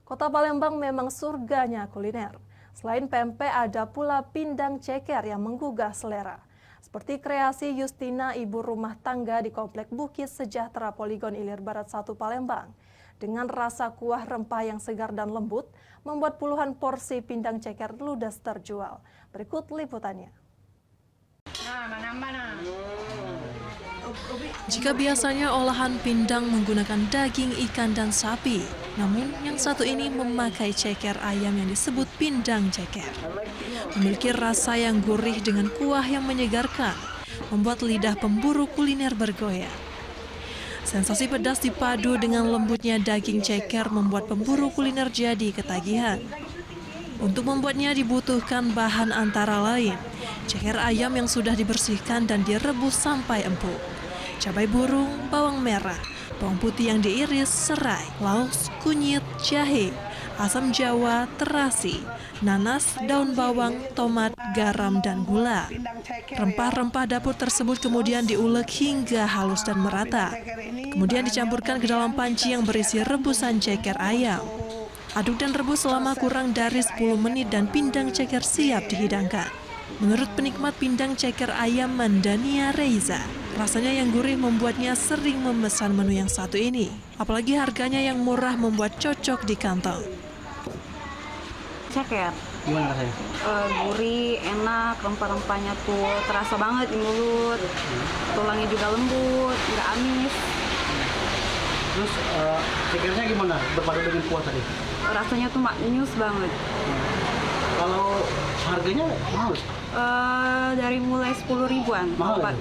Kota Palembang memang surganya kuliner. Selain pempek, ada pula pindang ceker yang menggugah selera. Seperti kreasi Justina, ibu rumah tangga di Komplek Bukit Sejahtera Poligon Ilir Barat 1 Palembang. Dengan rasa kuah rempah yang segar dan lembut, membuat puluhan porsi pindang ceker ludes terjual. Berikut liputannya. Jika biasanya olahan pindang menggunakan daging ikan dan sapi, namun yang satu ini memakai ceker ayam yang disebut pindang ceker. Memiliki rasa yang gurih dengan kuah yang menyegarkan, membuat lidah pemburu kuliner bergoyang. Sensasi pedas dipadu dengan lembutnya daging ceker membuat pemburu kuliner jadi ketagihan. Untuk membuatnya dibutuhkan bahan antara lain ceker ayam yang sudah dibersihkan dan direbus sampai empuk, cabai burung, bawang merah, bawang putih yang diiris, serai, laos, kunyit, jahe, asam jawa, terasi, nanas, daun bawang, tomat, garam, dan gula. Rempah-rempah dapur tersebut kemudian diulek hingga halus dan merata. Kemudian dicampurkan ke dalam panci yang berisi rebusan ceker ayam. Aduk dan rebus selama kurang dari 10 menit dan pindang ceker siap dihidangkan. Menurut penikmat pindang ceker ayam Mandania Reza, rasanya yang gurih membuatnya sering memesan menu yang satu ini. Apalagi harganya yang murah membuat cocok di kantong. Ceker. Gimana rasanya? Gurih, enak, rempah-rempahnya tuh terasa banget di mulut. Tulangnya juga lembut, nggak amis. Terus cekernya gimana? Berpadu dengan kuah tadi? Rasanya tuh maknyus banget. Kalau harganya mahal? Dari mulai 10 ribuan. Mahal.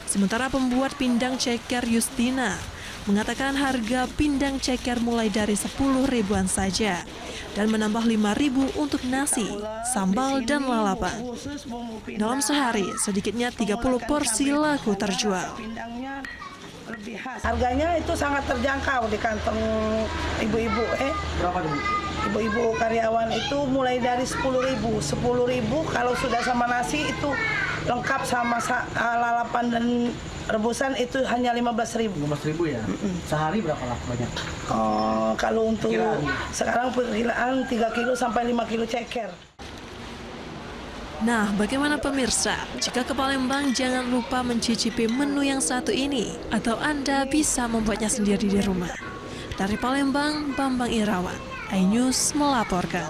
Sementara pembuat pindang ceker Justina mengatakan harga pindang ceker mulai dari 10 ribuan saja dan menambah 5.000 untuk nasi, sambal, dan lalapan. Dalam sehari, sedikitnya 30 porsi laku terjual. Harganya itu sangat terjangkau di kantong ibu-ibu. Berapa tuh? Ibu-ibu karyawan itu mulai dari 10.000. 10.000 kalau sudah sama nasi itu lengkap sama lalapan dan rebusan itu hanya 15.000. 15.000 ya? Sehari berapa lah banyak? Kalau untuk Kiraan. sekarang perkiraan 3 kilo sampai 5 kilo ceker. Nah, bagaimana pemirsa? Jika ke Palembang, jangan lupa mencicipi menu yang satu ini, atau Anda bisa membuatnya sendiri di rumah. Dari Palembang, Bambang Irawan, iNews melaporkan.